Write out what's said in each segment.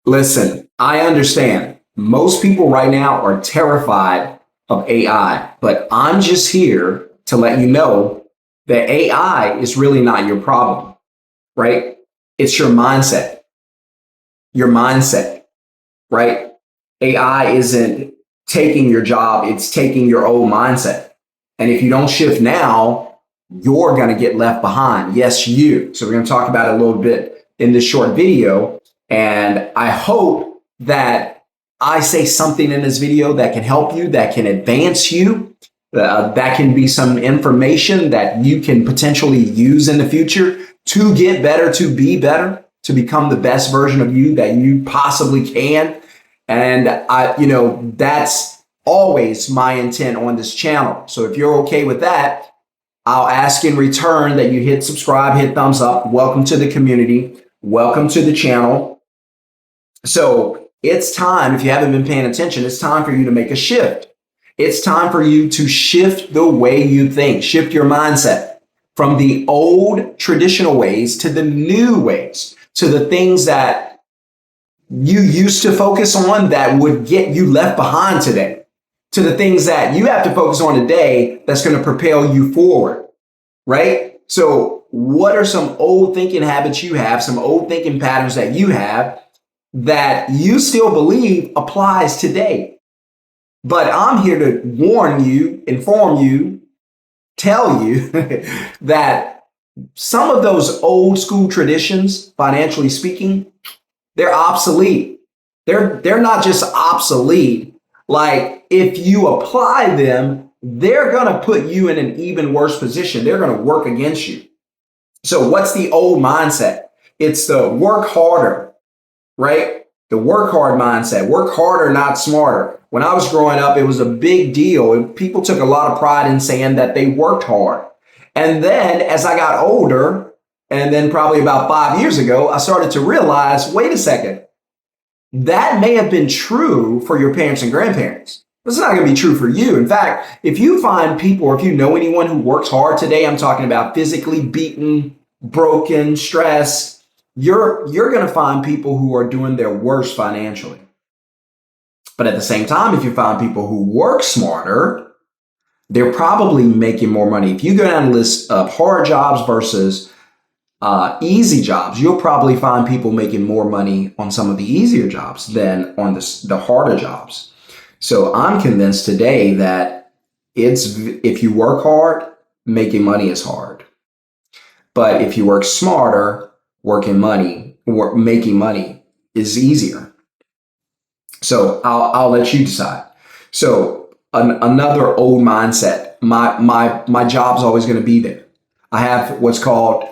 Listen, I understand. Most people right now are terrified of AI, but I'm just here to let you know that AI is really not your problem, right? It's your mindset, right? AI isn't taking your job, it's taking your old mindset. And if you don't shift now, you're going to get left behind. Yes, you. So we're going to talk about it a little bit in this short video. And I hope that I say something in this video that can help you, that can advance you, that can be some information that you can potentially use in the future to get better, to be better, to become the best version of you that you possibly can. And that's always my intent on this channel. So if you're okay with that, I'll ask in return that you hit subscribe, hit thumbs up. Welcome to the community. Welcome to the channel. So it's time, if you haven't been paying attention, it's time for you to make a shift. It's time for you to shift the way you think, shift your mindset from the old traditional ways to the new ways, to the things that you used to focus on that would get you left behind today, to the things that you have to focus on today that's going to propel you forward, right? So what are some old thinking habits you have, some old thinking patterns that you have that you still believe applies today? But I'm here to warn you, inform you, tell you that some of those old school traditions, financially speaking, they're obsolete. They're not just obsolete. Like if you apply them, they're going to put you in an even worse position. They're going to work against you. So what's the old mindset? It's the work harder, right? The work hard mindset, work harder, not smarter. When I was growing up, it was a big deal. People took a lot of pride in saying that they worked hard. And then as I got older, and then probably about 5 years ago, I started to realize, wait a second, that may have been true for your parents and grandparents. It's not going to be true for you. In fact, if you find people, or if you know anyone who works hard today, I'm talking about physically beaten, broken, stressed, you're going to find people who are doing their worst financially. But at the same time, if you find people who work smarter, they're probably making more money. If you go down a list of hard jobs versus easy jobs, you'll probably find people making more money on some of the easier jobs than on the harder jobs. So I'm convinced today that if you work hard, making money is hard. But if you work smarter, making money is easier. So I'll let you decide. So another old mindset, my job's always going to be there. I have what's called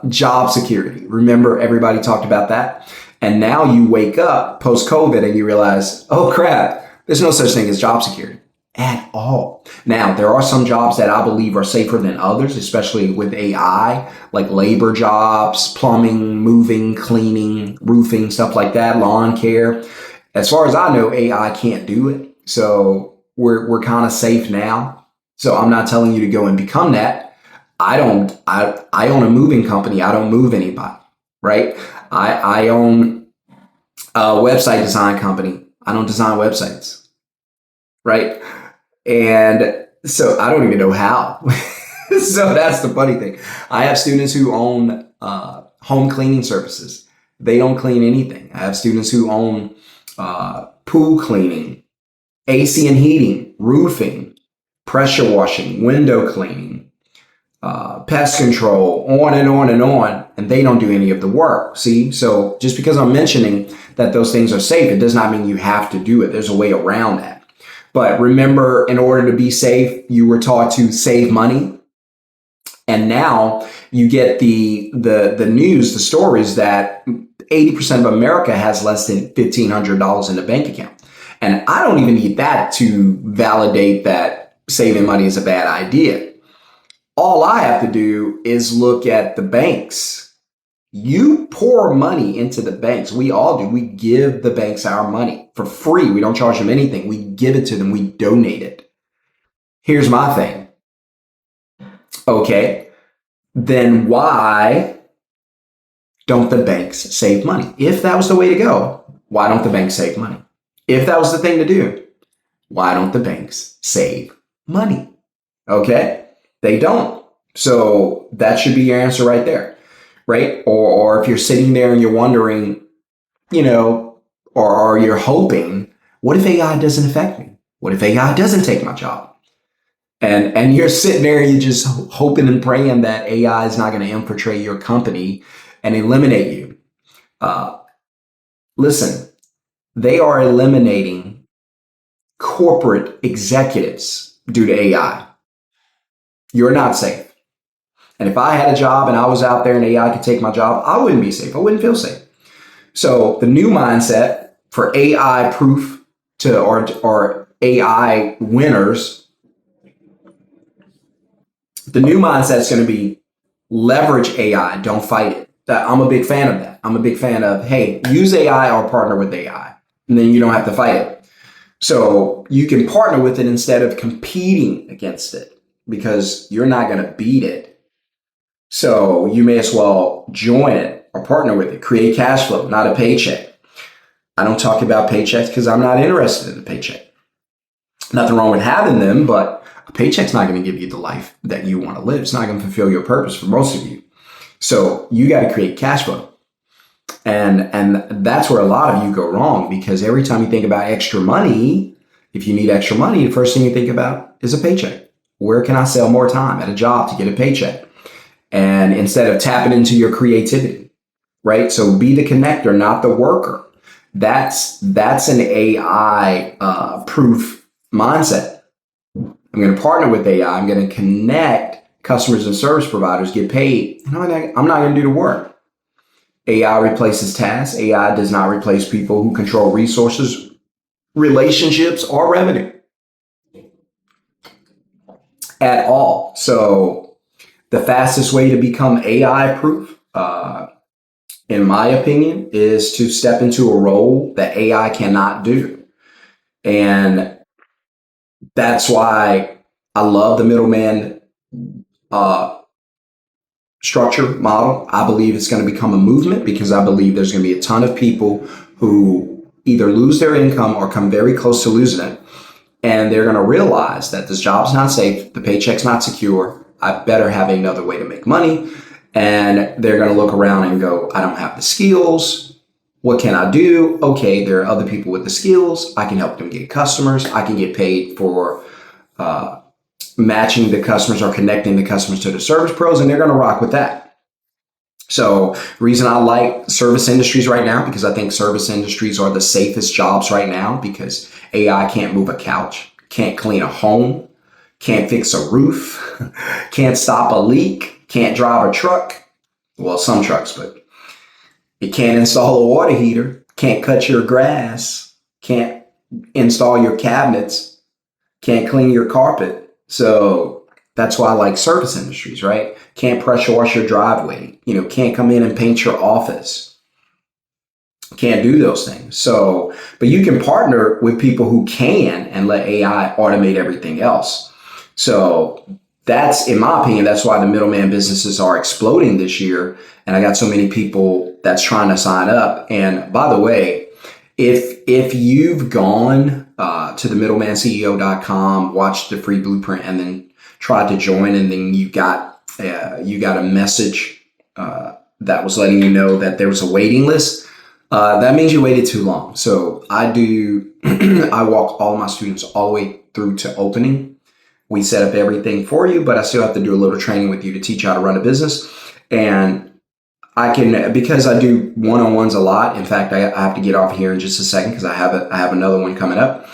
job security. Remember, everybody talked about that. And now you wake up post-COVID and you realize, oh crap, there's no such thing as job security at all. Now, there are some jobs that I believe are safer than others, especially with AI, like labor jobs, plumbing, moving, cleaning, roofing, stuff like that, lawn care. As far as I know, AI can't do it. So we're kind of safe now. So I'm not telling you to go and become that. I own a moving company. I don't move anybody, right? I own a website design company. I don't design websites, right? And so I don't even know how. So that's the funny thing. I have students who own home cleaning services. They don't clean anything. I have students who own pool cleaning, AC and heating, roofing, pressure washing, window cleaning, pest control, on and on and on, and they don't do any of the work. See, so just because I'm mentioning that those things are safe, it does not mean you have to do it. There's a way around that. But remember, in order to be safe, you were taught to save money. And now you get the news, the stories that 80% of America has less than $1,500 in the bank account. And I don't even need that to validate that saving money is a bad idea. All I have to do is look at the banks. You pour money into the banks. We all do. We give the banks our money for free. We don't charge them anything. We give it to them. We donate it. Here's my thing. Okay, then why don't the banks save money? If that was the way to go, why don't the banks save money? If that was the thing to do, why don't the banks save money? Okay? They don't. So that should be your answer right there, right? Or if you're sitting there and you're wondering, or you're hoping, what if AI doesn't affect me? What if AI doesn't take my job? And you're sitting there and you're just hoping and praying that AI is not going to infiltrate your company and eliminate you. Listen, they are eliminating corporate executives due to AI. You're not safe. And if I had a job and I was out there and AI could take my job, I wouldn't be safe. I wouldn't feel safe. So the new mindset for AI proof or AI winners, the new mindset is going to be leverage AI, don't fight it. I'm a big fan of that. I'm a big fan of, hey, use AI or partner with AI, and then you don't have to fight it. So you can partner with it instead of competing against it because you're not going to beat it. So you may as well join it or partner with it, create cash flow, not a paycheck. I don't talk about paychecks because I'm not interested in a paycheck. Nothing wrong with having them, but a paycheck's not going to give you the life that you want to live. It's not going to fulfill your purpose for most of you. So you got to create cash flow. And that's where a lot of you go wrong, because every time you think about extra money, if you need extra money, the first thing you think about is a paycheck. Where can I sell more time at a job to get a paycheck? And instead of tapping into your creativity, right? So be the connector, not the worker. That's an AI proof mindset. I'm going to partner with AI. I'm going to connect customers and service providers, get paid. I'm not going to do the work. AI replaces tasks. AI does not replace people who control resources, relationships, or revenue at all. So the fastest way to become AI proof, in my opinion, is to step into a role that AI cannot do. And that's why I love the middleman structure model. I believe it's going to become a movement because I believe there's going to be a ton of people who either lose their income or come very close to losing it. And they're going to realize that this job's not safe, the paycheck's not secure. I better have another way to make money. And they're going to look around and go, I don't have the skills. What can I do? Okay, there are other people with the skills. I can help them get customers. I can get paid for matching the customers or connecting the customers to the service pros, and they're going to rock with that. So the reason I like service industries right now, because I think service industries are the safest jobs right now, because AI can't move a couch, can't clean a home, can't fix a roof, can't stop a leak, can't drive a truck. Well, some trucks, but it can't install a water heater, can't cut your grass, can't install your cabinets, can't clean your carpet. So that's why I like service industries, right? Can't pressure wash your driveway, can't come in and paint your office. Can't do those things. So, but you can partner with people who can and let AI automate everything else. So that's, in my opinion, that's why the middleman businesses are exploding this year. And I got so many people that's trying to sign up. And by the way, if you've gone to the middlemanceo.com, watched the free blueprint, and then tried to join, and then you got a message that was letting you know that there was a waiting list, that means you waited too long. So I walk all of my students all the way through to opening. We set up everything for you, but I still have to do a little training with you to teach you how to run a business. And I can, because I do one-on-ones a lot. In fact, I have to get off here in just a second because I have another one coming up.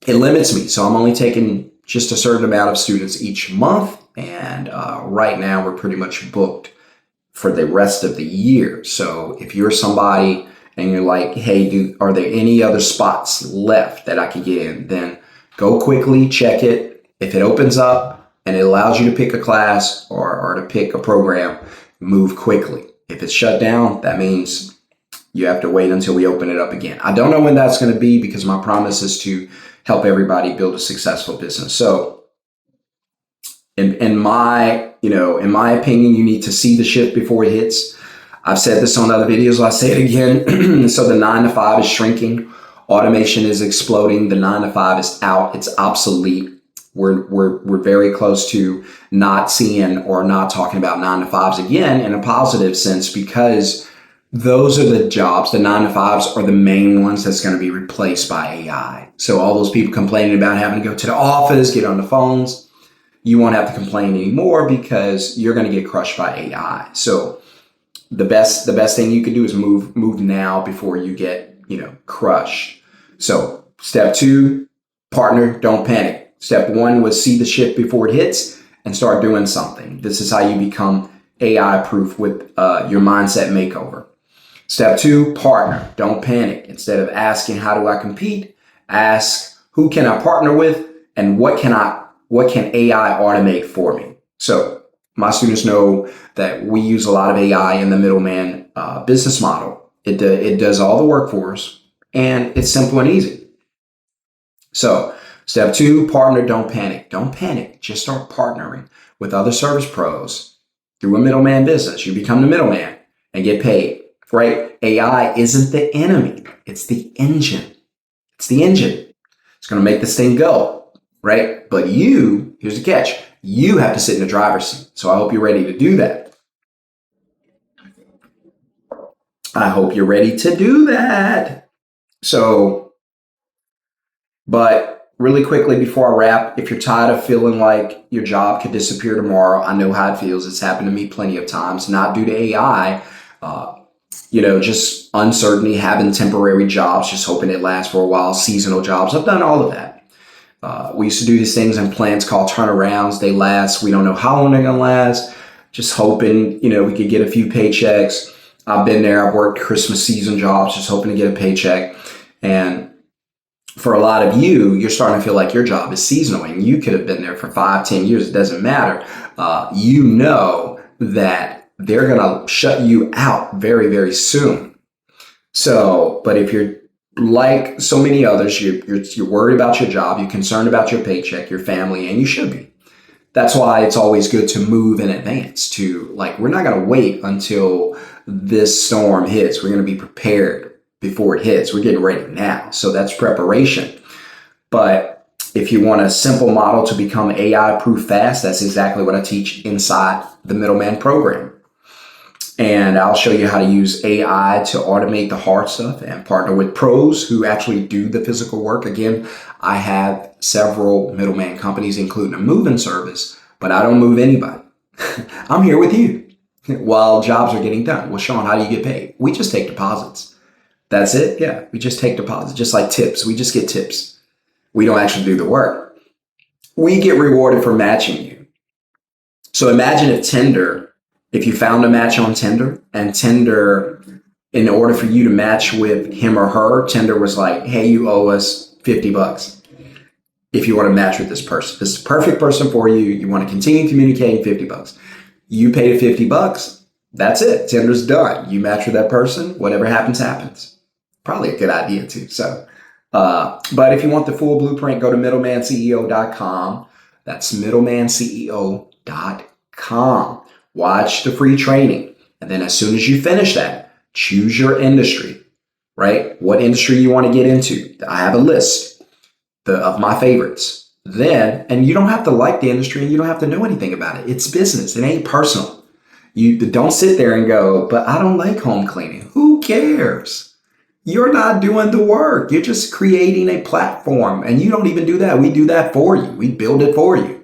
It limits me. So I'm only taking just a certain amount of students each month. And right now we're pretty much booked for the rest of the year. So if you're somebody and you're like, hey, are there any other spots left that I can get in? Then go quickly, check it. If it opens up and it allows you to pick a class or to pick a program, move quickly. If it's shut down, that means you have to wait until we open it up again. I don't know when that's going to be, because my promise is to help everybody build a successful business. So in my In my opinion, you need to see the shift before it hits. I've said this on other videos. I'll say it again. So the 9 to 5 is shrinking. Automation is exploding. The 9 to 5 is out. It's obsolete. We're very close to not seeing or not talking about 9 to 5s again in a positive sense, because those are the jobs. The 9 to 5s are the main ones that's going to be replaced by AI. So all those people complaining about having to go to the office, get on the phones, you won't have to complain anymore because you're going to get crushed by AI. So the best thing you can do is move now before you get, crushed. So step 2, partner, don't panic. Step 1 was see the shift before it hits and start doing something. This is how you become AI proof with your mindset makeover. Step 2, partner, don't panic. Instead of asking, how do I compete? Ask, who can I partner with and what can AI automate for me? So my students know that we use a lot of AI in the Middleman business model. It does all the work for us, and it's simple and easy. So step 2, partner, don't panic. Don't panic. Just start partnering with other service pros through a middleman business. You become the middleman and get paid, right? AI isn't the enemy. It's the engine. It's the engine. It's going to make this thing go, right? But here's the catch. You have to sit in the driver's seat. So I hope you're ready to do that. I hope you're ready to do that. So, but really quickly before I wrap, if you're tired of feeling like your job could disappear tomorrow, I know how it feels. It's happened to me plenty of times, not due to AI, just uncertainty, having temporary jobs, just hoping it lasts for a while, seasonal jobs. I've done all of that. We used to do these things in plants called turnarounds. They last. We don't know how long they're going to last. Just hoping, we could get a few paychecks. I've been there. I've worked Christmas season jobs, just hoping to get a paycheck. And for a lot of you, you're starting to feel like your job is seasonal, and you could have been there for 5-10 years. It doesn't matter. You know that they're going to shut you out very, very soon. So, but if you're like so many others, you're worried about your job, you're concerned about your paycheck, your family, and you should be. That's why it's always good to move in advance we're not going to wait until this storm hits. We're going to be prepared before it hits. We're getting ready now. So that's preparation. But if you want a simple model to become AI proof fast, that's exactly what I teach inside the Middleman program. And I'll show you how to use AI to automate the hard stuff and partner with pros who actually do the physical work. Again, I have several middleman companies, including a moving service, but I don't move anybody. I'm here with you while jobs are getting done. Well, Shon, how do you get paid? We just take deposits. That's it. Yeah, we just take deposits, just like tips. We just get tips. We don't actually do the work. We get rewarded for matching you. So imagine if you found a match on Tinder, and Tinder, in order for you to match with him or her, Tinder was like, hey, you owe us $50 if you want to match with this person. This is the perfect person for you. You want to continue communicating, $50. You pay the $50. That's it. Tinder's done. You match with that person. Whatever happens, happens. Probably a good idea too. So, but if you want the full blueprint, go to middlemanceo.com. That's middlemanceo.com. Watch the free training. And then as soon as you finish that, choose your industry, right? What industry you want to get into. I have a list of my favorites. Then, and you don't have to like the industry and you don't have to know anything about it. It's business. It ain't personal. You don't sit there and go, but I don't like home cleaning. Who cares? You're not doing the work. You're just creating a platform, and you don't even do that. We do that for you. We build it for you.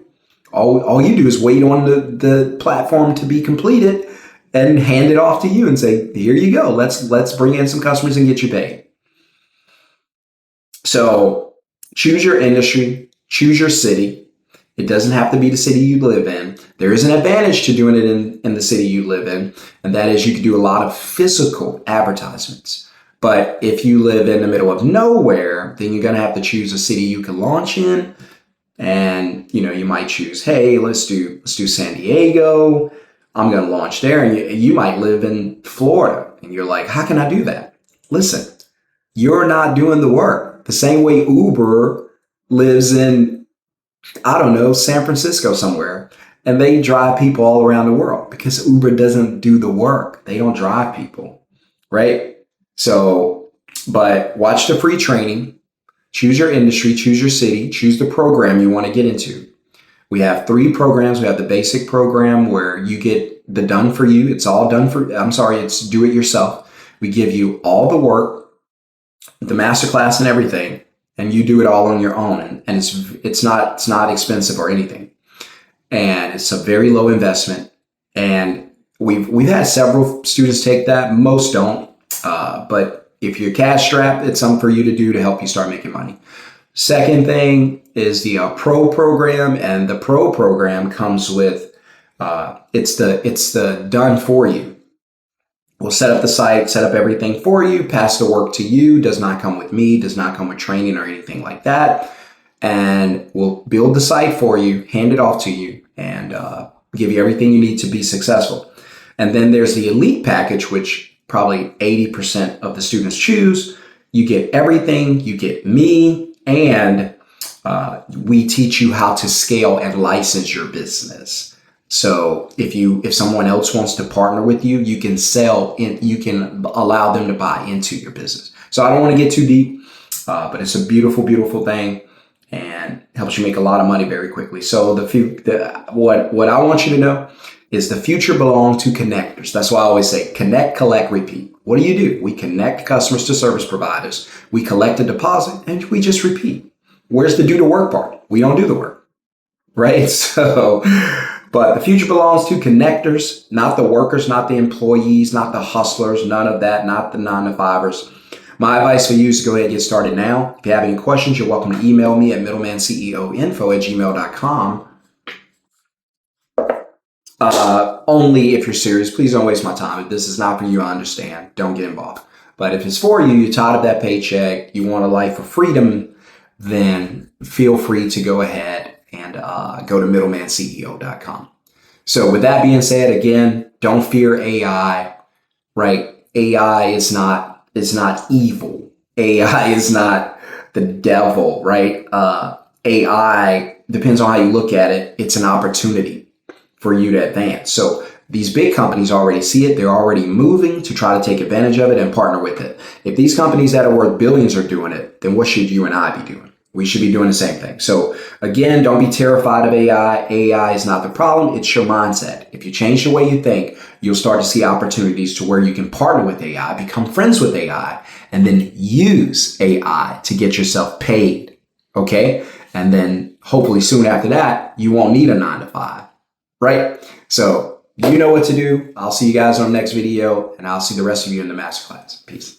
All you do is wait on the platform to be completed and hand it off to you and say, here you go. Let's bring in some customers and get you paid. So choose your industry, choose your city. It doesn't have to be the city you live in. There is an advantage to doing it in the city you live in, and that is you can do a lot of physical advertisements. But if you live in the middle of nowhere, then you're going to have to choose a city you can launch in. And, you might choose, hey, let's do San Diego. I'm going to launch there. And you might live in Florida. And you're like, how can I do that? Listen, you're not doing the work. The same way Uber lives in, I don't know, San Francisco somewhere. And they drive people all around the world because Uber doesn't do the work. They don't drive people, right? So, but watch the free training, choose your industry, choose your city, choose the program you want to get into. We have 3 programs. We have the basic program where you get the done for you. It's all done for, it's do it yourself. We give you all the work, the masterclass and everything, and you do it all on your own. And it's not expensive or anything. And it's a very low investment. And we've had several students take that. Most don't. But if you're cash strapped, it's something for you to do to help you start making money. Second thing is the pro program, and the pro program comes with it's the done for you. We'll set up the site, set up everything for you, pass the work to you. Does not come with me, does not come with training or anything like that. And we'll build the site for you, hand it off to you, and give you everything you need to be successful. And then there's the elite package, which probably 80% of the students choose. You get everything, you get me, and we teach you how to scale and license your business. So if someone else wants to partner with you, you can you can allow them to buy into your business. So I don't want to get too deep, but it's a beautiful, beautiful thing and helps you make a lot of money very quickly. So what I want you to know is the future belongs to connectors. That's why I always say connect, collect, repeat. What do? We connect customers to service providers. We collect a deposit and we just repeat. Where's the do the work part? We don't do the work, right? So, but the future belongs to connectors, not the workers, not the employees, not the hustlers, none of that, not the 9-to-5ers. My advice for you is to go ahead and get started now. If you have any questions, you're welcome to email me at middlemanceoinfo@gmail.com. Only if you're serious. Please don't waste my time. If this is not for you, I understand. Don't get involved. But if it's for you, you're tired of that paycheck, you want a life of freedom, then feel free to go ahead and go to middlemanCEO.com. So with that being said, again, don't fear AI, right? AI is not evil. AI is not the devil, right? AI, depends on how you look at it, it's an opportunity for you to advance. So these big companies already see it. They're already moving to try to take advantage of it and partner with it. If these companies that are worth billions are doing it, then what should you and I be doing? We should be doing the same thing. So again, don't be terrified of AI. AI is not the problem. It's your mindset. If you change the way you think, you'll start to see opportunities to where you can partner with AI, become friends with AI, and then use AI to get yourself paid. Okay. And then hopefully soon after that, you won't need a 9-to-5, right? So you know what to do. I'll see you guys on the next video, and I'll see the rest of you in the masterclass. Peace.